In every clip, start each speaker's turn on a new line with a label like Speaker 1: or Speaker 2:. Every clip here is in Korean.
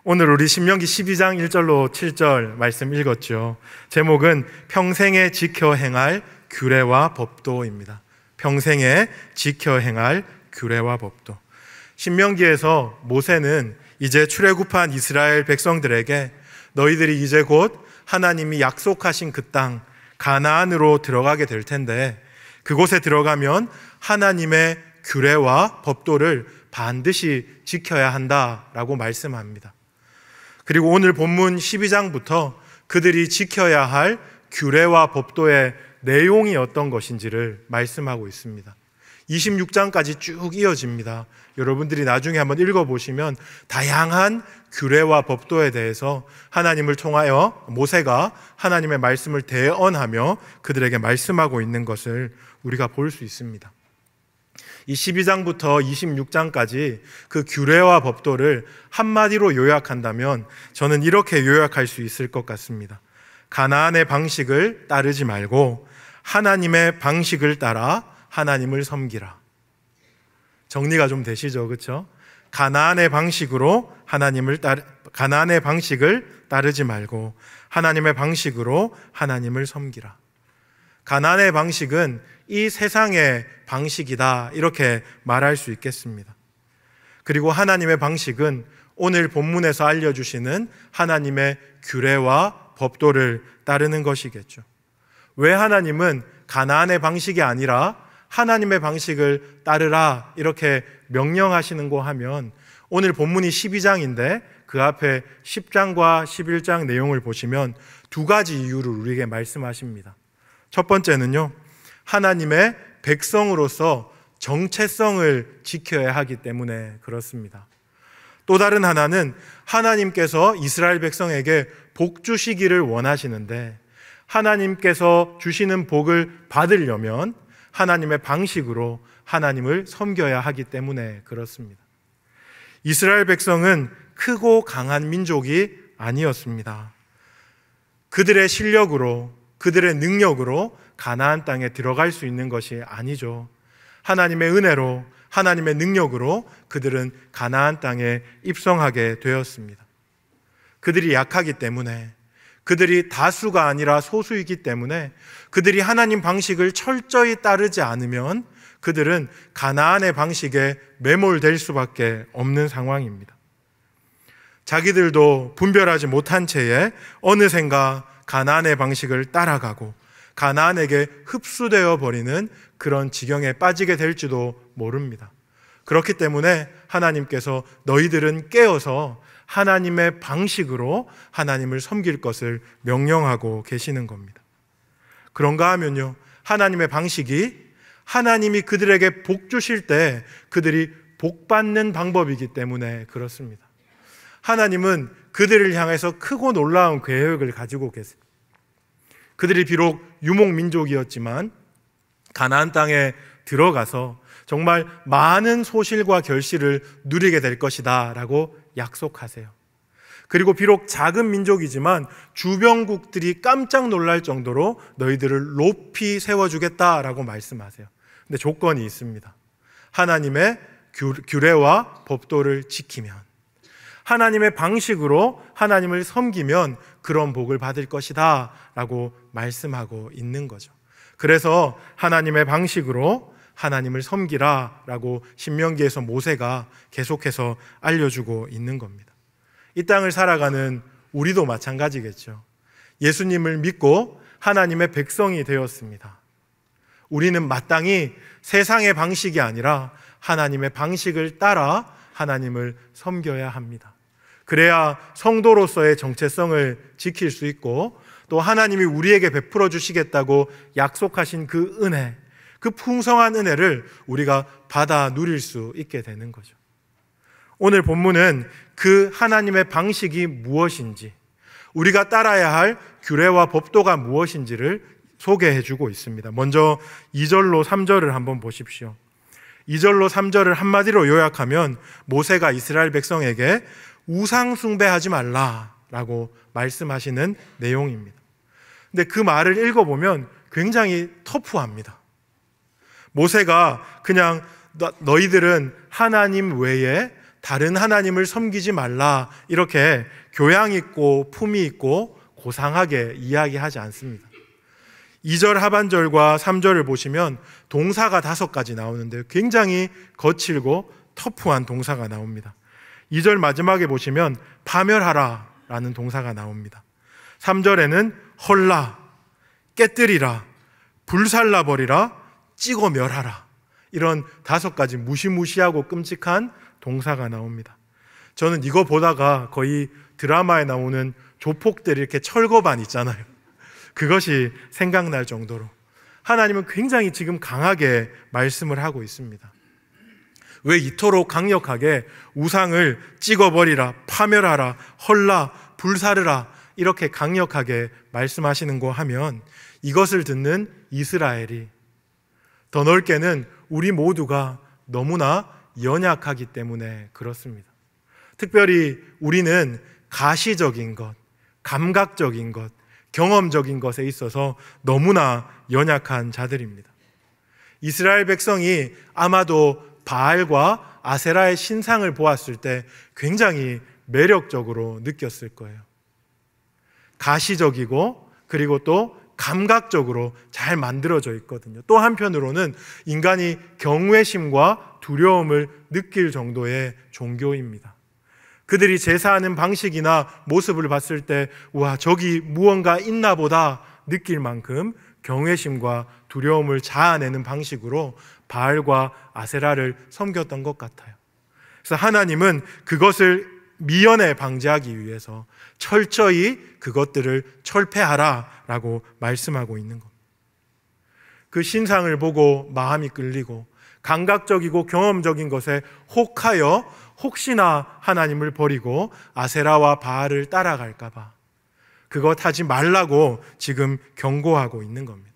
Speaker 1: 오늘 우리 신명기 12장 1절로 7절 말씀 읽었죠. 제목은 평생에 지켜 행할 규례와 법도입니다. 평생에 지켜 행할 규례와 법도. 신명기에서 모세는 이제 출애굽한 이스라엘 백성들에게 너희들이 이제 곧 하나님이 약속하신 그 땅 가나안으로 들어가게 될 텐데 그곳에 들어가면 하나님의 규례와 법도를 반드시 지켜야 한다라고 말씀합니다. 그리고 오늘 본문 12장부터 그들이 지켜야 할 규례와 법도의 내용이 어떤 것인지를 말씀하고 있습니다. 26장까지 쭉 이어집니다. 여러분들이 나중에 한번 읽어보시면 다양한 규례와 법도에 대해서 하나님을 통하여 모세가 하나님의 말씀을 대언하며 그들에게 말씀하고 있는 것을 우리가 볼 수 있습니다. 이 12장부터 26장까지 그 규례와 법도를 한마디로 요약한다면 저는 이렇게 요약할 수 있을 것 같습니다. 가나안의 방식을 따르지 말고 하나님의 방식을 따라 하나님을 섬기라. 정리가 좀 되시죠? 그렇죠? 가나안의 방식을 따르지 말고 하나님의 방식으로 하나님을 섬기라. 가나안의 방식은 이 세상의 방식이다 이렇게 말할 수 있겠습니다. 그리고 하나님의 방식은 오늘 본문에서 알려주시는 하나님의 규례와 법도를 따르는 것이겠죠. 왜 하나님은 가나안의 방식이 아니라 하나님의 방식을 따르라 이렇게 명령하시는고 하면 오늘 본문이 12장인데 그 앞에 10장과 11장 내용을 보시면 두 가지 이유를 우리에게 말씀하십니다. 첫 번째는요, 하나님의 백성으로서 정체성을 지켜야 하기 때문에 그렇습니다. 또 다른 하나는 하나님께서 이스라엘 백성에게 복 주시기를 원하시는데 하나님께서 주시는 복을 받으려면 하나님의 방식으로 하나님을 섬겨야 하기 때문에 그렇습니다. 이스라엘 백성은 크고 강한 민족이 아니었습니다. 그들의 실력으로, 그들의 능력으로 가나안 땅에 들어갈 수 있는 것이 아니죠. 하나님의 은혜로, 하나님의 능력으로 그들은 가나안 땅에 입성하게 되었습니다. 그들이 약하기 때문에, 그들이 다수가 아니라 소수이기 때문에 그들이 하나님 방식을 철저히 따르지 않으면 그들은 가나안의 방식에 매몰될 수밖에 없는 상황입니다. 자기들도 분별하지 못한 채에 어느샌가 가나안의 방식을 따라가고 가나안에게 흡수되어 버리는 그런 지경에 빠지게 될지도 모릅니다. 그렇기 때문에 하나님께서 너희들은 깨어서 하나님의 방식으로 하나님을 섬길 것을 명령하고 계시는 겁니다. 그런가 하면요, 하나님의 방식이 하나님이 그들에게 복 주실 때 그들이 복 받는 방법이기 때문에 그렇습니다. 하나님은 그들을 향해서 크고 놀라운 계획을 가지고 계세요. 그들이 비록 유목민족이었지만 가나안 땅에 들어가서 정말 많은 소실과 결실을 누리게 될 것이다 라고 약속하세요. 그리고 비록 작은 민족이지만 주변국들이 깜짝 놀랄 정도로 너희들을 높이 세워주겠다라고 말씀하세요. 근데 조건이 있습니다. 하나님의 규례와 법도를 지키면, 하나님의 방식으로 하나님을 섬기면 그런 복을 받을 것이다 라고 말씀하고 있는 거죠. 그래서 하나님의 방식으로 하나님을 섬기라 라고 신명기에서 모세가 계속해서 알려주고 있는 겁니다. 이 땅을 살아가는 우리도 마찬가지겠죠. 예수님을 믿고 하나님의 백성이 되었습니다. 우리는 마땅히 세상의 방식이 아니라 하나님의 방식을 따라 하나님을 섬겨야 합니다. 그래야 성도로서의 정체성을 지킬 수 있고 또 하나님이 우리에게 베풀어 주시겠다고 약속하신 그 은혜, 그 풍성한 은혜를 우리가 받아 누릴 수 있게 되는 거죠. 오늘 본문은 그 하나님의 방식이 무엇인지, 우리가 따라야 할 규례와 법도가 무엇인지를 소개해 주고 있습니다. 먼저 2절로 3절을 한번 보십시오. 2절로 3절을 한마디로 요약하면 모세가 이스라엘 백성에게 우상 숭배하지 말라라고 말씀하시는 내용입니다. 근데 그 말을 읽어보면 굉장히 터프합니다. 모세가 그냥 너희들은 하나님 외에 다른 하나님을 섬기지 말라 이렇게 교양 있고 품위 있고 고상하게 이야기하지 않습니다. 2절 하반절과 3절을 보시면 동사가 5가지 나오는데 굉장히 거칠고 터프한 동사가 나옵니다. 2절 마지막에 보시면 파멸하라 라는 동사가 나옵니다. 3절에는 헐라, 깨뜨리라, 불살라버리라, 찍어 멸하라, 이런 5가지 무시무시하고 끔찍한 동사가 나옵니다. 저는 이거 보다가 거의 드라마에 나오는 조폭들이 이렇게 철거반 있잖아요. 그것이 생각날 정도로 하나님은 굉장히 지금 강하게 말씀을 하고 있습니다. 왜 이토록 강력하게 우상을 찍어버리라, 파멸하라, 헐라, 불사르라 이렇게 강력하게 말씀하시는고 하면 이것을 듣는 이스라엘이, 더 넓게는 우리 모두가 너무나 연약하기 때문에 그렇습니다. 특별히 우리는 가시적인 것, 감각적인 것, 경험적인 것에 있어서 너무나 연약한 자들입니다. 이스라엘 백성이 아마도 바알과 아세라의 신상을 보았을 때 굉장히 매력적으로 느꼈을 거예요. 가시적이고 그리고 또 감각적으로 잘 만들어져 있거든요. 또 한편으로는 인간이 경외심과 두려움을 느낄 정도의 종교입니다. 그들이 제사하는 방식이나 모습을 봤을 때 와, 저기 무언가 있나 보다 느낄 만큼 경외심과 두려움을 자아내는 방식으로 바알과 아세라를 섬겼던 것 같아요. 그래서 하나님은 그것을 미연에 방지하기 위해서 철저히 그것들을 철폐하라라고 말씀하고 있는 겁니다. 그 신상을 보고 마음이 끌리고 감각적이고 경험적인 것에 혹하여 혹시나 하나님을 버리고 아세라와 바알을 따라갈까 봐 그것 하지 말라고 지금 경고하고 있는 겁니다.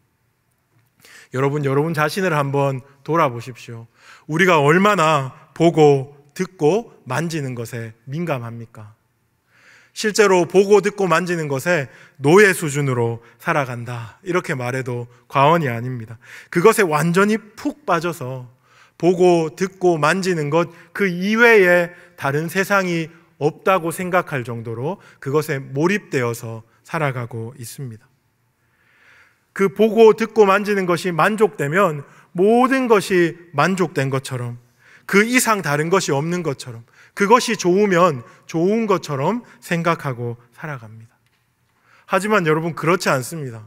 Speaker 1: 여러분 자신을 한번 돌아보십시오. 우리가 얼마나 보고 듣고 만지는 것에 민감합니까? 실제로 보고 듣고 만지는 것에 노예 수준으로 살아간다 이렇게 말해도 과언이 아닙니다. 그것에 완전히 푹 빠져서 보고 듣고 만지는 것 그 이외에 다른 세상이 없다고 생각할 정도로 그것에 몰입되어서 살아가고 있습니다. 그 보고 듣고 만지는 것이 만족되면 모든 것이 만족된 것처럼, 그 이상 다른 것이 없는 것처럼, 그것이 좋으면 좋은 것처럼 생각하고 살아갑니다. 하지만 여러분, 그렇지 않습니다.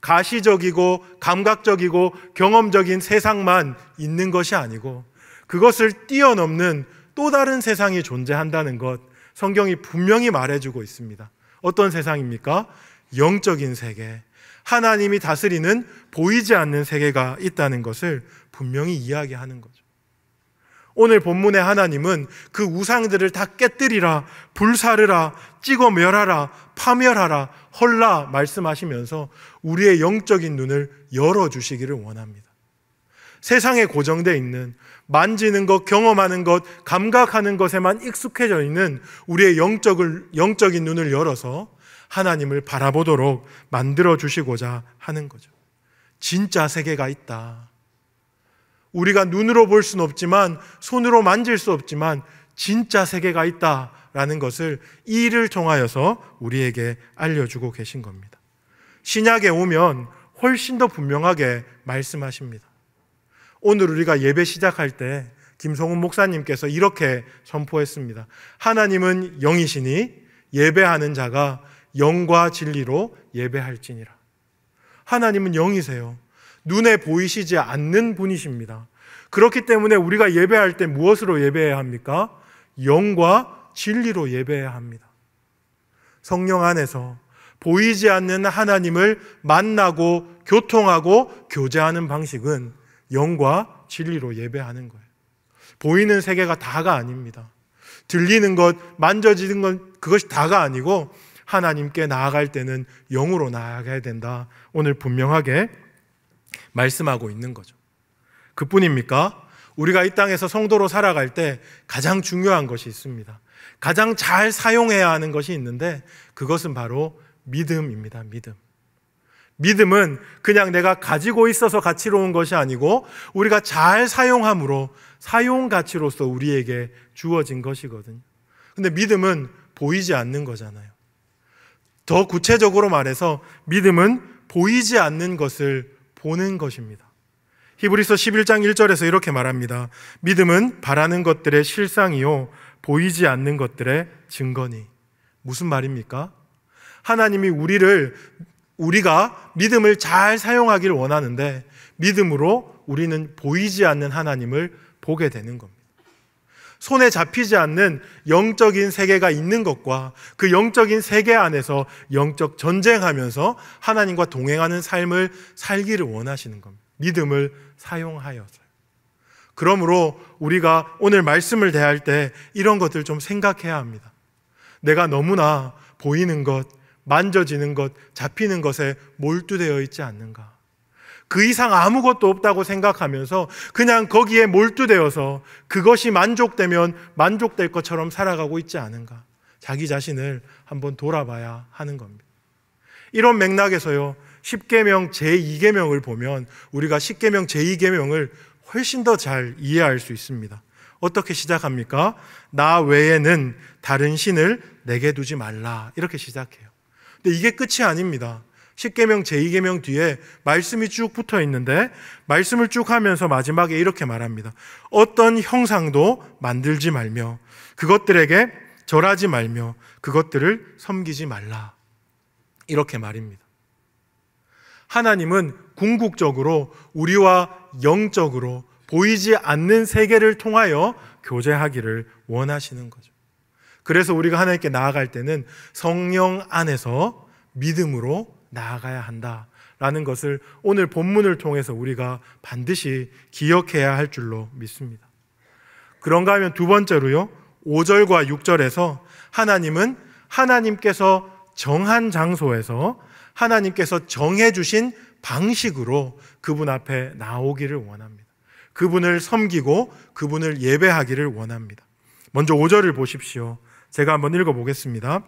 Speaker 1: 가시적이고 감각적이고 경험적인 세상만 있는 것이 아니고 그것을 뛰어넘는 또 다른 세상이 존재한다는 것, 성경이 분명히 말해주고 있습니다. 어떤 세상입니까? 영적인 세계, 하나님이 다스리는 보이지 않는 세계가 있다는 것을 분명히 이야기하는 거죠. 오늘 본문의 하나님은 그 우상들을 다 깨뜨리라, 불사르라, 찍어 멸하라, 파멸하라, 헐라 말씀하시면서 우리의 영적인 눈을 열어주시기를 원합니다. 세상에 고정되어 있는, 만지는 것, 경험하는 것, 감각하는 것에만 익숙해져 있는 우리의 영적인 눈을 열어서 하나님을 바라보도록 만들어주시고자 하는 거죠. 진짜 세계가 있다. 우리가 눈으로 볼 수는 없지만, 손으로 만질 수 없지만 진짜 세계가 있다라는 것을 이 일을 통하여서 우리에게 알려주고 계신 겁니다. 신약에 오면 훨씬 더 분명하게 말씀하십니다. 오늘 우리가 예배 시작할 때 김성훈 목사님께서 이렇게 선포했습니다. 하나님은 영이시니 예배하는 자가 영과 진리로 예배할지니라. 하나님은 영이세요. 눈에 보이시지 않는 분이십니다. 그렇기 때문에 우리가 예배할 때 무엇으로 예배해야 합니까? 영과 진리로 예배해야 합니다. 성령 안에서 보이지 않는 하나님을 만나고 교통하고 교제하는 방식은 영과 진리로 예배하는 거예요. 보이는 세계가 다가 아닙니다. 들리는 것, 만져지는 것, 그것이 다가 아니고 하나님께 나아갈 때는 영으로 나아가야 된다. 오늘 분명하게 말씀하고 있는 거죠. 그뿐입니까? 우리가 이 땅에서 성도로 살아갈 때 가장 중요한 것이 있습니다. 가장 잘 사용해야 하는 것이 있는데 그것은 바로 믿음입니다. 믿음은 그냥 내가 가지고 있어서 가치로운 것이 아니고 우리가 잘 사용함으로 사용 가치로서 우리에게 주어진 것이거든요. 근데 믿음은 보이지 않는 거잖아요. 더 구체적으로 말해서 믿음은 보이지 않는 것을 보는 것입니다. 히브리서 11장 1절에서 이렇게 말합니다. 믿음은 바라는 것들의 실상이요 보이지 않는 것들의 증거니. 무슨 말입니까? 하나님이 우리가 믿음을 잘 사용하기를 원하는데 믿음으로 우리는 보이지 않는 하나님을 보게 되는 겁니다. 손에 잡히지 않는 영적인 세계가 있는 것과 그 영적인 세계 안에서 영적 전쟁하면서 하나님과 동행하는 삶을 살기를 원하시는 겁니다. 믿음을 사용하여서요. 그러므로 우리가 오늘 말씀을 대할 때 이런 것들 좀 생각해야 합니다. 내가 너무나 보이는 것, 만져지는 것, 잡히는 것에 몰두되어 있지 않는가? 그 이상 아무것도 없다고 생각하면서 그냥 거기에 몰두되어서 그것이 만족되면 만족될 것처럼 살아가고 있지 않은가? 자기 자신을 한번 돌아봐야 하는 겁니다. 이런 맥락에서요, 10계명 제2계명을 보면 우리가 10계명 제2계명을 훨씬 더 잘 이해할 수 있습니다. 어떻게 시작합니까? 나 외에는 다른 신을 내게 두지 말라. 이렇게 시작해요. 근데 이게 끝이 아닙니다. 10계명 제2계명 뒤에 말씀이 쭉 붙어 있는데 말씀을 쭉 하면서 마지막에 이렇게 말합니다. 어떤 형상도 만들지 말며 그것들에게 절하지 말며 그것들을 섬기지 말라. 이렇게 말입니다. 하나님은 궁극적으로 우리와 영적으로 보이지 않는 세계를 통하여 교제하기를 원하시는 거죠. 그래서 우리가 하나님께 나아갈 때는 성령 안에서 믿음으로 나아가야 한다라는 것을 오늘 본문을 통해서 우리가 반드시 기억해야 할 줄로 믿습니다. 그런가 하면 두 번째로요, 5절과 6절에서 하나님은 하나님께서 정한 장소에서 하나님께서 정해주신 방식으로 그분 앞에 나오기를 원합니다. 그분을 섬기고 그분을 예배하기를 원합니다. 먼저 5절을 보십시오. 제가 한번 읽어보겠습니다.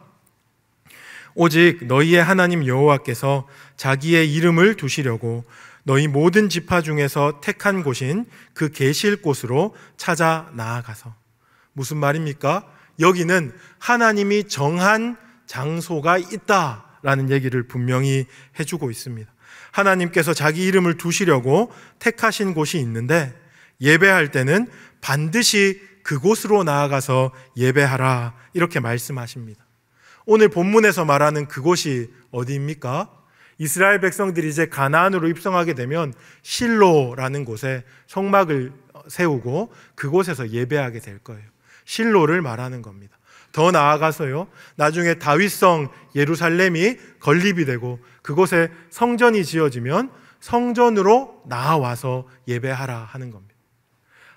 Speaker 1: 오직 너희의 하나님 여호와께서 자기의 이름을 두시려고 너희 모든 지파 중에서 택한 곳인 그 계실 곳으로 찾아 나아가서. 무슨 말입니까? 여기는 하나님이 정한 장소가 있다라는 얘기를 분명히 해주고 있습니다. 하나님께서 자기 이름을 두시려고 택하신 곳이 있는데 예배할 때는 반드시 그곳으로 나아가서 예배하라 이렇게 말씀하십니다. 오늘 본문에서 말하는 그곳이 어디입니까? 이스라엘 백성들이 이제 가나안으로 입성하게 되면 실로라는 곳에 성막을 세우고 그곳에서 예배하게 될 거예요. 실로를 말하는 겁니다. 더 나아가서요, 나중에 다윗성 예루살렘이 건립이 되고 그곳에 성전이 지어지면 성전으로 나아와서 예배하라 하는 겁니다.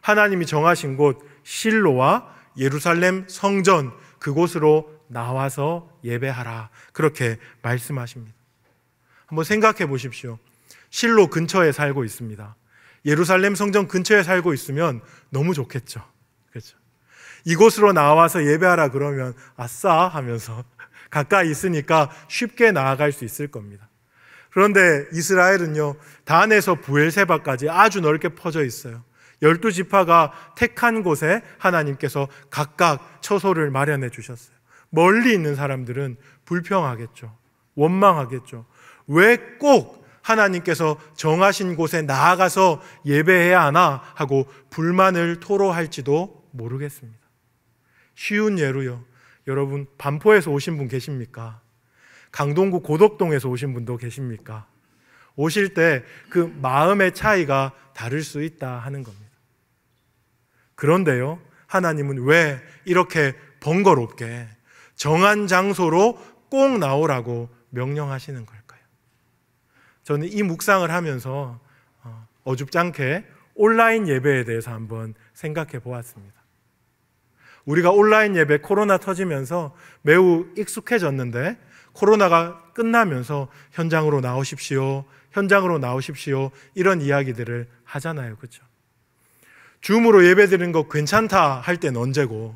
Speaker 1: 하나님이 정하신 곳 실로와 예루살렘 성전 그곳으로 나와서 예배하라 그렇게 말씀하십니다. 한번 생각해 보십시오. 실로 근처에 살고 있습니다. 예루살렘 성전 근처에 살고 있으면 너무 좋겠죠. 그렇죠? 이곳으로 나와서 예배하라 그러면 아싸 하면서 가까이 있으니까 쉽게 나아갈 수 있을 겁니다. 그런데 이스라엘은요, 단에서 부엘세바까지 아주 넓게 퍼져 있어요. 12지파가 택한 곳에 하나님께서 각각 처소를 마련해 주셨어요. 멀리 있는 사람들은 불평하겠죠. 원망하겠죠. 왜 꼭 하나님께서 정하신 곳에 나아가서 예배해야 하나 하고 불만을 토로할지도 모르겠습니다. 쉬운 예로요, 여러분 반포에서 오신 분 계십니까? 강동구 고덕동에서 오신 분도 계십니까? 오실 때 그 마음의 차이가 다를 수 있다 하는 겁니다. 그런데요, 하나님은 왜 이렇게 번거롭게 정한 장소로 꼭 나오라고 명령하시는 걸까요? 저는 이 묵상을 하면서 어줍잖게 온라인 예배에 대해서 한번 생각해 보았습니다. 우리가 온라인 예배 코로나 터지면서 매우 익숙해졌는데 코로나가 끝나면서 현장으로 나오십시오, 현장으로 나오십시오 이런 이야기들을 하잖아요. 그렇죠? 줌으로 예배드리는 거 괜찮다 할 때는 언제고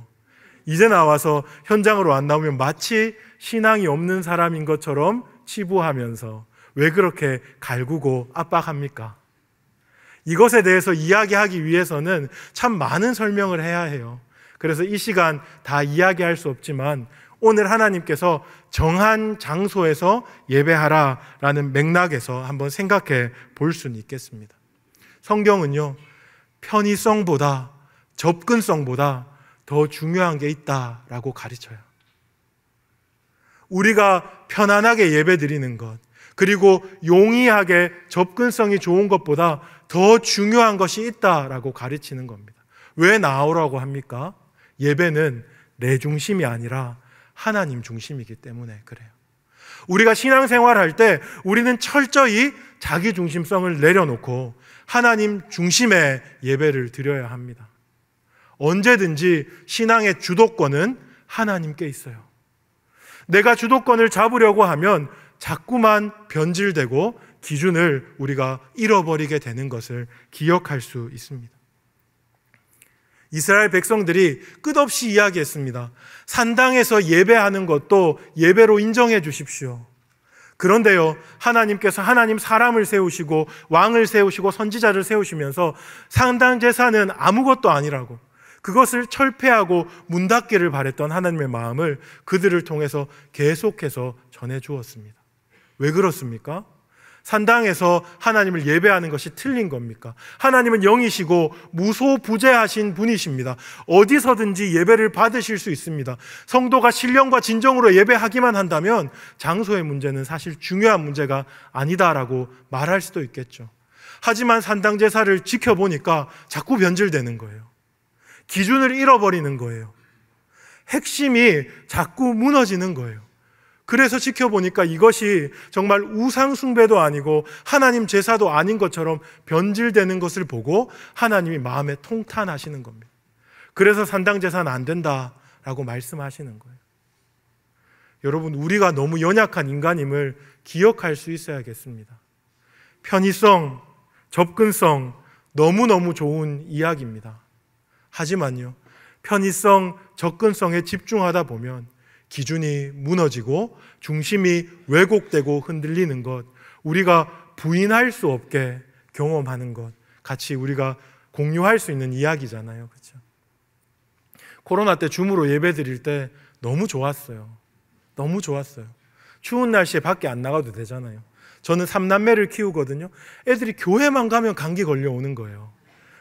Speaker 1: 이제 나와서 현장으로 안 나오면 마치 신앙이 없는 사람인 것처럼 치부하면서 왜 그렇게 갈구고 압박합니까? 이것에 대해서 이야기하기 위해서는 참 많은 설명을 해야 해요. 그래서 이 시간 다 이야기할 수 없지만 오늘 하나님께서 정한 장소에서 예배하라라는 맥락에서 한번 생각해 볼 수는 있겠습니다. 성경은요, 편의성보다, 접근성보다 더 중요한 게 있다라고 가르쳐요. 우리가 편안하게 예배 드리는 것, 그리고 용이하게 접근성이 좋은 것보다 더 중요한 것이 있다라고 가르치는 겁니다. 왜 나오라고 합니까? 예배는 내 중심이 아니라 하나님 중심이기 때문에 그래요. 우리가 신앙생활할 때 우리는 철저히 자기 중심성을 내려놓고 하나님 중심의 예배를 드려야 합니다. 언제든지 신앙의 주도권은 하나님께 있어요. 내가 주도권을 잡으려고 하면 자꾸만 변질되고 기준을 우리가 잃어버리게 되는 것을 기억할 수 있습니다. 이스라엘 백성들이 끝없이 이야기했습니다. 산당에서 예배하는 것도 예배로 인정해 주십시오. 그런데요, 하나님께서 하나님 사람을 세우시고 왕을 세우시고 선지자를 세우시면서 산당 제사는 아무것도 아니라고, 그것을 철폐하고 문 닫기를 바랬던 하나님의 마음을 그들을 통해서 계속해서 전해 주었습니다. 왜 그렇습니까? 산당에서 하나님을 예배하는 것이 틀린 겁니까? 하나님은 영이시고 무소부재하신 분이십니다. 어디서든지 예배를 받으실 수 있습니다. 성도가 신령과 진정으로 예배하기만 한다면 장소의 문제는 사실 중요한 문제가 아니다라고 말할 수도 있겠죠. 하지만 산당 제사를 지켜보니까 자꾸 변질되는 거예요. 기준을 잃어버리는 거예요. 핵심이 자꾸 무너지는 거예요. 그래서 지켜보니까 이것이 정말 우상숭배도 아니고 하나님 제사도 아닌 것처럼 변질되는 것을 보고 하나님이 마음에 통탄하시는 겁니다. 그래서 산당 제사는 안 된다라고 말씀하시는 거예요. 여러분, 우리가 너무 연약한 인간임을 기억할 수 있어야겠습니다. 편의성, 접근성, 너무너무 좋은 이야기입니다. 하지만요, 편의성, 접근성에 집중하다 보면 기준이 무너지고 중심이 왜곡되고 흔들리는 것, 우리가 부인할 수 없게 경험하는 것, 같이 우리가 공유할 수 있는 이야기잖아요. 그렇죠? 코로나 때 줌으로 예배 드릴 때 너무 좋았어요. 너무 좋았어요. 추운 날씨에 밖에 안 나가도 되잖아요. 저는 3남매를 키우거든요. 애들이 교회만 가면 감기 걸려오는 거예요.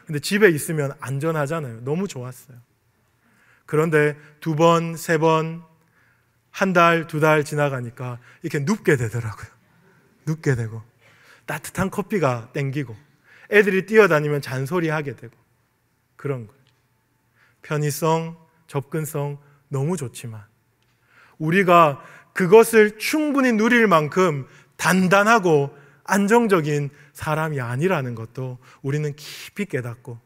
Speaker 1: 근데 집에 있으면 안전하잖아요. 너무 좋았어요. 그런데 2번, 3번, 한 달, 2달 지나가니까 이렇게 눕게 되더라고요. 눕게 되고 따뜻한 커피가 땡기고 애들이 뛰어다니면 잔소리하게 되고 그런 거예요. 편의성, 접근성 너무 좋지만 우리가 그것을 충분히 누릴 만큼 단단하고 안정적인 사람이 아니라는 것도 우리는 깊이 깨닫고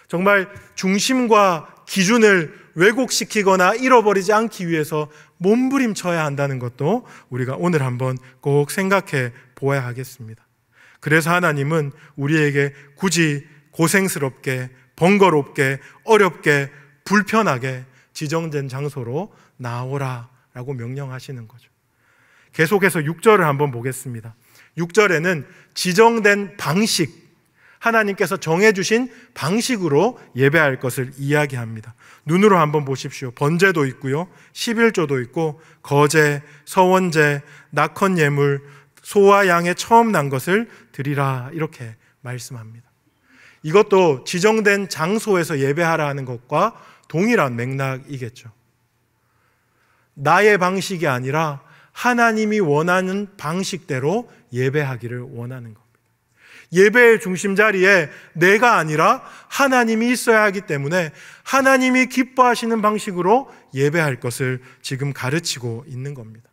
Speaker 1: 정말 중심과 기준을 왜곡시키거나 잃어버리지 않기 위해서 몸부림쳐야 한다는 것도 우리가 오늘 한번 꼭 생각해 보아야 하겠습니다. 그래서 하나님은 우리에게 굳이 고생스럽게, 번거롭게, 어렵게, 불편하게 지정된 장소로 나오라라고 명령하시는 거죠. 계속해서 6절을 한번 보겠습니다. 6절에는 지정된 방식, 하나님께서 정해주신 방식으로 예배할 것을 이야기합니다. 눈으로 한번 보십시오. 번제도 있고요, 11조도 있고 거제, 서원제, 낙헌 예물, 소와 양의 처음 난 것을 드리라 이렇게 말씀합니다. 이것도 지정된 장소에서 예배하라 하는 것과 동일한 맥락이겠죠. 나의 방식이 아니라 하나님이 원하는 방식대로 예배하기를 원하는 겁니다. 예배의 중심 자리에 내가 아니라 하나님이 있어야 하기 때문에 하나님이 기뻐하시는 방식으로 예배할 것을 지금 가르치고 있는 겁니다.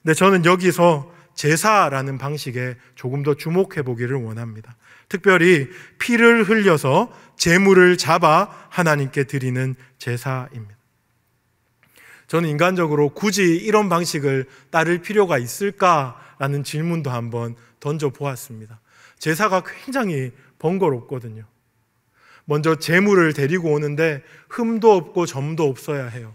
Speaker 1: 근데 저는 여기서 제사라는 방식에 조금 더 주목해 보기를 원합니다. 특별히 피를 흘려서 제물을 잡아 하나님께 드리는 제사입니다. 저는 인간적으로 굳이 이런 방식을 따를 필요가 있을까라는 질문도 한번 던져보았습니다. 제사가 굉장히 번거롭거든요. 먼저 제물을 데리고 오는데 흠도 없고 점도 없어야 해요.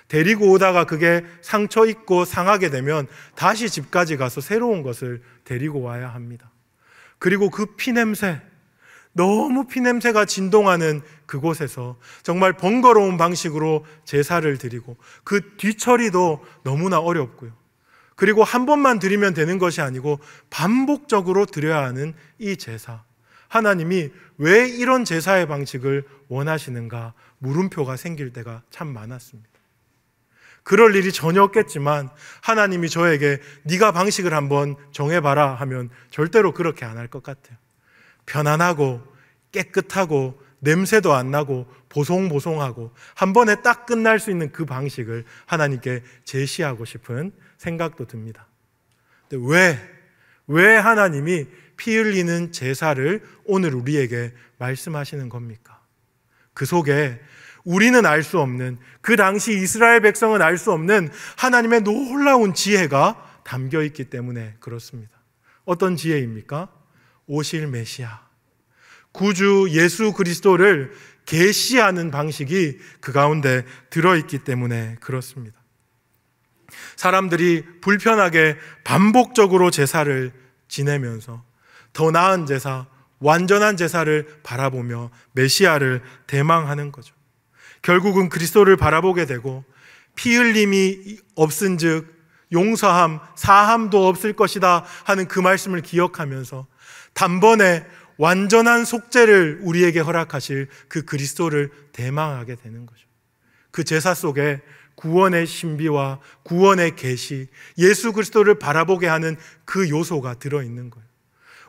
Speaker 1: 데리고 오다가 그게 상처 입고 상하게 되면 다시 집까지 가서 새로운 것을 데리고 와야 합니다. 그리고 그 피냄새, 너무 피냄새가 진동하는 그곳에서 정말 번거로운 방식으로 제사를 드리고 그 뒤처리도 너무나 어렵고요. 그리고 한 번만 드리면 되는 것이 아니고 반복적으로 드려야 하는 이 제사, 하나님이 왜 이런 제사의 방식을 원하시는가 물음표가 생길 때가 참 많았습니다. 그럴 일이 전혀 없겠지만 하나님이 저에게 네가 방식을 한번 정해봐라 하면 절대로 그렇게 안 할 것 같아요. 편안하고 깨끗하고 냄새도 안 나고 보송보송하고 한 번에 딱 끝날 수 있는 그 방식을 하나님께 제시하고 싶은 생각도 듭니다. 근데 왜 하나님이 피 흘리는 제사를 오늘 우리에게 말씀하시는 겁니까? 그 속에 우리는 알 수 없는, 그 당시 이스라엘 백성은 알 수 없는 하나님의 놀라운 지혜가 담겨 있기 때문에 그렇습니다. 어떤 지혜입니까? 오실 메시아, 구주 예수 그리스도를 계시하는 방식이 그 가운데 들어있기 때문에 그렇습니다. 사람들이 불편하게 반복적으로 제사를 지내면서 더 나은 제사, 완전한 제사를 바라보며 메시아를 대망하는 거죠. 결국은 그리스도를 바라보게 되고 피 흘림이 없은즉 용서함, 사함도 없을 것이다 하는 그 말씀을 기억하면서 단번에 완전한 속죄를 우리에게 허락하실 그 그리스도를 대망하게 되는 거죠. 그 제사 속에 구원의 신비와 구원의 계시, 예수 그리스도를 바라보게 하는 그 요소가 들어있는 거예요.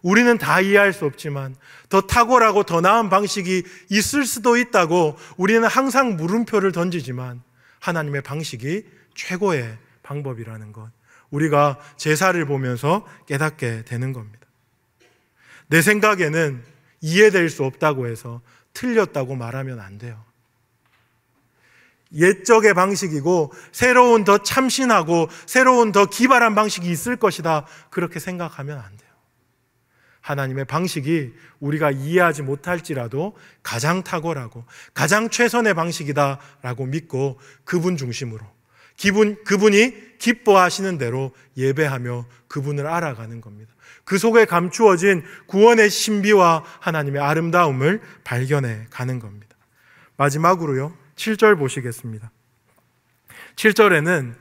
Speaker 1: 우리는 다 이해할 수 없지만 더 탁월하고 더 나은 방식이 있을 수도 있다고 우리는 항상 물음표를 던지지만 하나님의 방식이 최고의 방법이라는 것, 우리가 제사를 보면서 깨닫게 되는 겁니다. 내 생각에는 이해될 수 없다고 해서 틀렸다고 말하면 안 돼요. 옛적의 방식이고 새로운 더 참신하고 새로운 더 기발한 방식이 있을 것이다, 그렇게 생각하면 안 돼요. 하나님의 방식이 우리가 이해하지 못할지라도 가장 탁월하고 가장 최선의 방식이다라고 믿고 그분 중심으로 그분이 기뻐하시는 대로 예배하며 그분을 알아가는 겁니다. 그 속에 감추어진 구원의 신비와 하나님의 아름다움을 발견해 가는 겁니다. 마지막으로요, 7절 보시겠습니다. 7절에는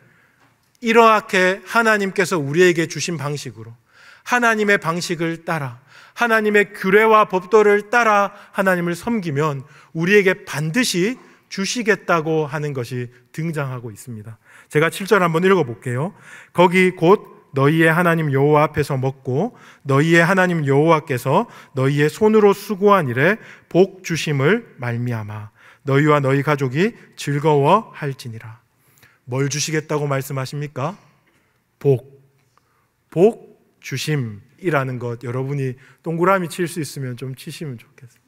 Speaker 1: 이렇게 하나님께서 우리에게 주신 방식으로 하나님의 방식을 따라 하나님의 규례와 법도를 따라 하나님을 섬기면 우리에게 반드시 주시겠다고 하는 것이 등장하고 있습니다. 제가 7절 한번 읽어볼게요. 거기 곧 너희의 하나님 여호와 앞에서 먹고 너희의 하나님 여호와께서 너희의 손으로 수고한 일에 복 주심을 말미암아 너희와 너희 가족이 즐거워할지니라. 뭘 주시겠다고 말씀하십니까? 복 주심이라는 것, 여러분이 동그라미 칠 수 있으면 좀 치시면 좋겠습니다.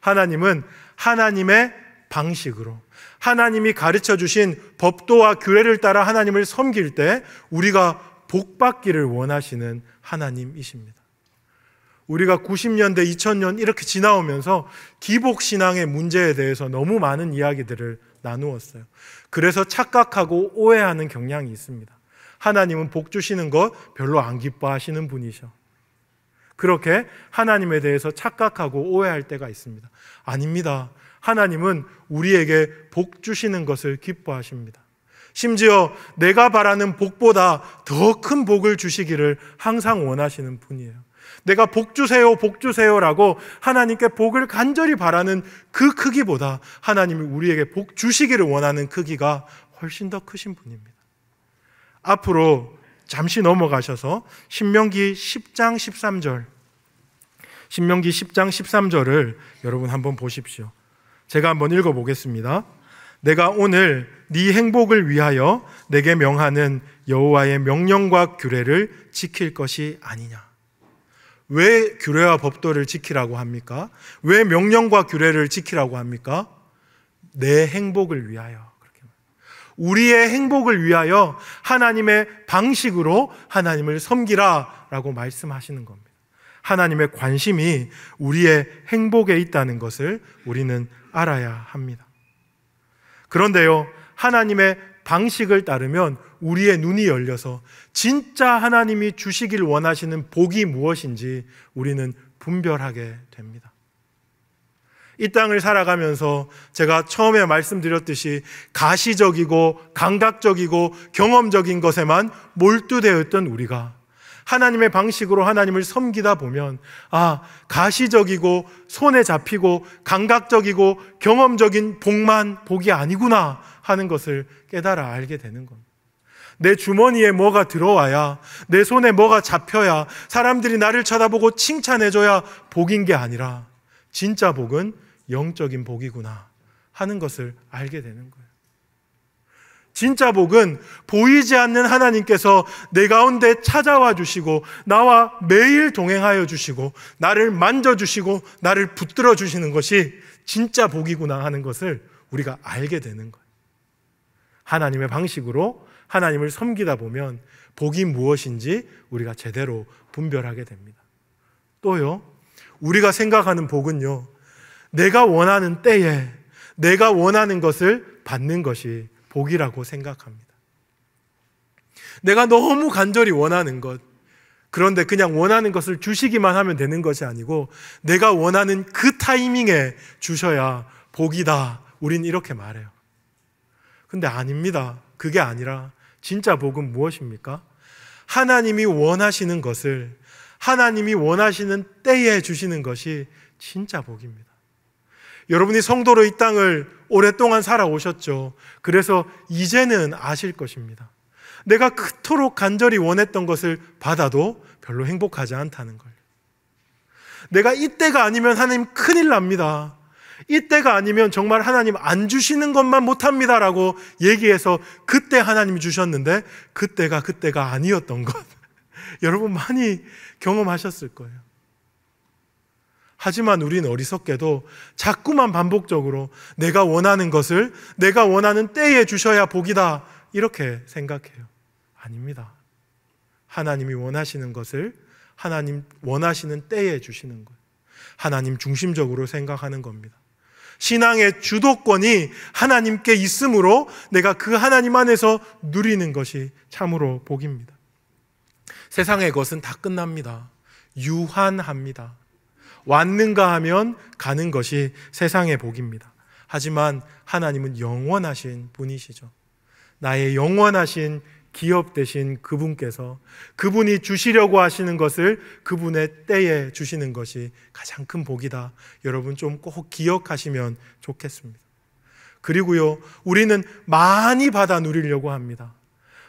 Speaker 1: 하나님은 하나님의 방식으로 하나님이 가르쳐 주신 법도와 규례를 따라 하나님을 섬길 때 우리가 복받기를 원하시는 하나님이십니다. 우리가 90년대, 2000년 이렇게 지나오면서 기복신앙의 문제에 대해서 너무 많은 이야기들을 나누었어요. 그래서 착각하고 오해하는 경향이 있습니다. 하나님은 복 주시는 것 별로 안 기뻐하시는 분이셔. 그렇게 하나님에 대해서 착각하고 오해할 때가 있습니다. 아닙니다. 하나님은 우리에게 복 주시는 것을 기뻐하십니다. 심지어 내가 바라는 복보다 더 큰 복을 주시기를 항상 원하시는 분이에요. 내가 복 주세요, 복 주세요라고 하나님께 복을 간절히 바라는 그 크기보다 하나님이 우리에게 복 주시기를 원하는 크기가 훨씬 더 크신 분입니다. 앞으로 잠시 넘어가셔서 신명기 10장 13절, 신명기 10장 13절을 여러분 한번 보십시오. 제가 한번 읽어보겠습니다. 내가 오늘 네 행복을 위하여 내게 명하는 여호와의 명령과 규례를 지킬 것이 아니냐. 왜 규례와 법도를 지키라고 합니까? 왜 명령과 규례를 지키라고 합니까? 내 행복을 위하여. 우리의 행복을 위하여 하나님의 방식으로 하나님을 섬기라 라고 말씀하시는 겁니다. 하나님의 관심이 우리의 행복에 있다는 것을 우리는 알아야 합니다. 그런데요, 하나님의 방식을 따르면 우리의 눈이 열려서 진짜 하나님이 주시길 원하시는 복이 무엇인지 우리는 분별하게 됩니다. 이 땅을 살아가면서 제가 처음에 말씀드렸듯이 가시적이고 감각적이고 경험적인 것에만 몰두되어 있던 우리가 하나님의 방식으로 하나님을 섬기다 보면 가시적이고 손에 잡히고 감각적이고 경험적인 복만 복이 아니구나 하는 것을 깨달아 알게 되는 겁니다. 내 주머니에 뭐가 들어와야, 내 손에 뭐가 잡혀야, 사람들이 나를 쳐다보고 칭찬해줘야 복인 게 아니라 진짜 복은 영적인 복이구나 하는 것을 알게 되는 거예요. 진짜 복은 보이지 않는 하나님께서 내 가운데 찾아와 주시고 나와 매일 동행하여 주시고 나를 만져주시고 나를 붙들어 주시는 것이 진짜 복이구나 하는 것을 우리가 알게 되는 거예요. 하나님의 방식으로 하나님을 섬기다 보면 복이 무엇인지 우리가 제대로 분별하게 됩니다. 또요, 우리가 생각하는 복은요, 내가 원하는 때에 내가 원하는 것을 받는 것이 복이라고 생각합니다. 내가 너무 간절히 원하는 것, 그런데 그냥 원하는 것을 주시기만 하면 되는 것이 아니고 내가 원하는 그 타이밍에 주셔야 복이다. 우린 이렇게 말해요. 근데 아닙니다. 그게 아니라 진짜 복은 무엇입니까? 하나님이 원하시는 것을 하나님이 원하시는 때에 주시는 것이 진짜 복입니다. 여러분이 성도로 이 땅을 오랫동안 살아오셨죠. 그래서 이제는 아실 것입니다. 내가 그토록 간절히 원했던 것을 받아도 별로 행복하지 않다는 걸. 내가 이때가 아니면 하나님 큰일 납니다. 이때가 아니면 정말 하나님 안 주시는 것만 못합니다라고 얘기해서 그때 하나님이 주셨는데 그때가 아니었던 것. 여러분 많이 경험하셨을 거예요. 하지만 우리는 어리석게도 자꾸만 반복적으로 내가 원하는 것을 내가 원하는 때에 주셔야 복이다 이렇게 생각해요. 아닙니다. 하나님이 원하시는 것을 하나님 원하시는 때에 주시는 거예요. 하나님 중심적으로 생각하는 겁니다. 신앙의 주도권이 하나님께 있으므로 내가 그 하나님 안에서 누리는 것이 참으로 복입니다. 세상의 것은 다 끝납니다. 유한합니다. 왔는가 하면 가는 것이 세상의 복입니다. 하지만 하나님은 영원하신 분이시죠. 나의 영원하신 기업 되신 그분께서 그분이 주시려고 하시는 것을 그분의 때에 주시는 것이 가장 큰 복이다. 여러분 좀 꼭 기억하시면 좋겠습니다. 그리고요, 우리는 많이 받아 누리려고 합니다.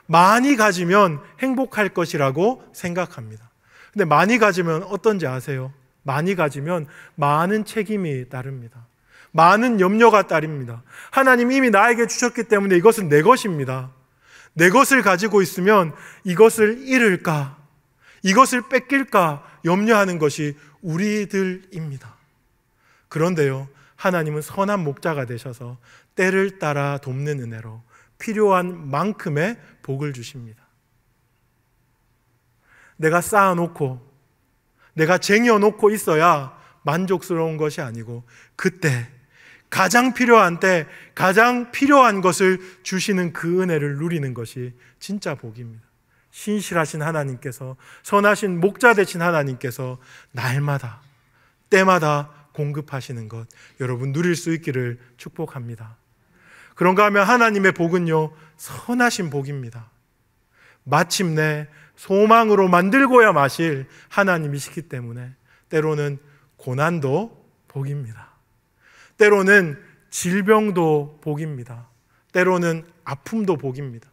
Speaker 1: 많이 가지면 행복할 것이라고 생각합니다. 근데 많이 가지면 어떤지 아세요? 많이 가지면 많은 책임이 따릅니다. 많은 염려가 따릅니다. 하나님이 이미 나에게 주셨기 때문에 이것은 내 것입니다. 내 것을 가지고 있으면 이것을 잃을까, 이것을 뺏길까 염려하는 것이 우리들입니다. 그런데요, 하나님은 선한 목자가 되셔서 때를 따라 돕는 은혜로 필요한 만큼의 복을 주십니다. 내가 쌓아놓고 내가 쟁여놓고 있어야 만족스러운 것이 아니고 그때 가장 필요한 때 가장 필요한 것을 주시는 그 은혜를 누리는 것이 진짜 복입니다. 신실하신 하나님께서, 선하신 목자 되신 하나님께서 날마다 때마다 공급하시는 것 여러분 누릴 수 있기를 축복합니다. 그런가 하면 하나님의 복은요, 선하신 복입니다. 마침내 소망으로 만들고야 마실 하나님이시기 때문에 때로는 고난도 복입니다. 때로는 질병도 복입니다. 때로는 아픔도 복입니다.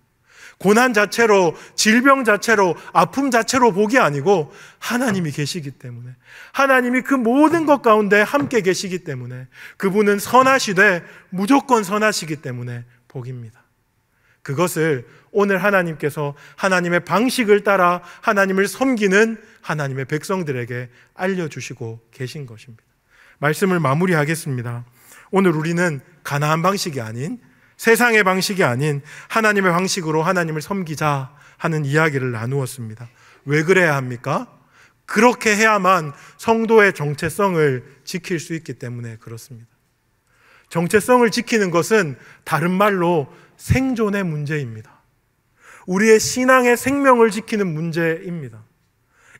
Speaker 1: 고난 자체로, 질병 자체로, 아픔 자체로 복이 아니고 하나님이 계시기 때문에, 하나님이 그 모든 것 가운데 함께 계시기 때문에, 그분은 선하시되 무조건 선하시기 때문에 복입니다. 그것을 오늘 하나님께서 하나님의 방식을 따라 하나님을 섬기는 하나님의 백성들에게 알려주시고 계신 것입니다. 말씀을 마무리하겠습니다. 오늘 우리는 가나안 방식이 아닌, 세상의 방식이 아닌 하나님의 방식으로 하나님을 섬기자 하는 이야기를 나누었습니다. 왜 그래야 합니까? 그렇게 해야만 성도의 정체성을 지킬 수 있기 때문에 그렇습니다. 정체성을 지키는 것은 다른 말로 생존의 문제입니다. 우리의 신앙의 생명을 지키는 문제입니다.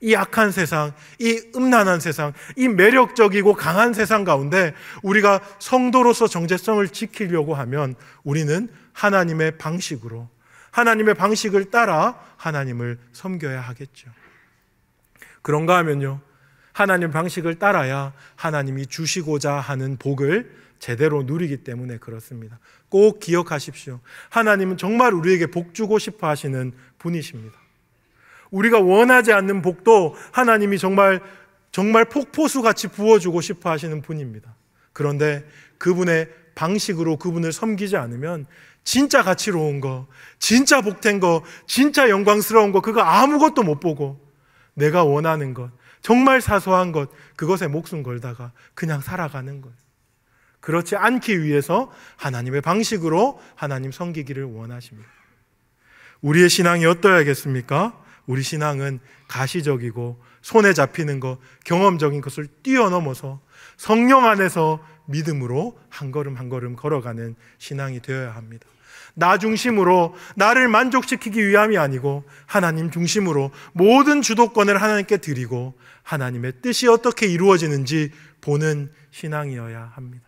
Speaker 1: 이 악한 세상, 이 음란한 세상, 이 매력적이고 강한 세상 가운데 우리가 성도로서 정체성을 지키려고 하면 우리는 하나님의 방식으로, 하나님의 방식을 따라 하나님을 섬겨야 하겠죠. 그런가 하면요, 하나님 방식을 따라야 하나님이 주시고자 하는 복을 제대로 누리기 때문에 그렇습니다. 꼭 기억하십시오. 하나님은 정말 우리에게 복 주고 싶어 하시는 분이십니다. 우리가 원하지 않는 복도 하나님이 정말 폭포수같이 부어주고 싶어 하시는 분입니다. 그런데 그분의 방식으로 그분을 섬기지 않으면 진짜 가치로운 거, 진짜 복된 거, 진짜 영광스러운 거, 그거 아무것도 못 보고 내가 원하는 것, 정말 사소한 것, 그것에 목숨 걸다가 그냥 살아가는 거예요. 그렇지 않기 위해서 하나님의 방식으로 하나님 섬기기를 원하십니다. 우리의 신앙이 어떠해야겠습니까? 우리 신앙은 가시적이고 손에 잡히는 것, 경험적인 것을 뛰어넘어서 성령 안에서 믿음으로 한 걸음 한 걸음 걸어가는 신앙이 되어야 합니다. 나 중심으로 나를 만족시키기 위함이 아니고 하나님 중심으로 모든 주도권을 하나님께 드리고 하나님의 뜻이 어떻게 이루어지는지 보는 신앙이어야 합니다.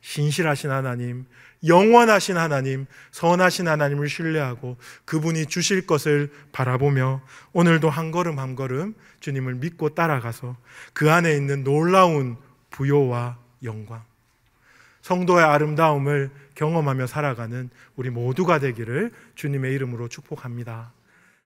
Speaker 1: 신실하신 하나님, 영원하신 하나님, 선하신 하나님을 신뢰하고 그분이 주실 것을 바라보며 오늘도 한 걸음 한 걸음 주님을 믿고 따라가서 그 안에 있는 놀라운 부요와 영광, 성도의 아름다움을 경험하며 살아가는 우리 모두가 되기를 주님의 이름으로 축복합니다.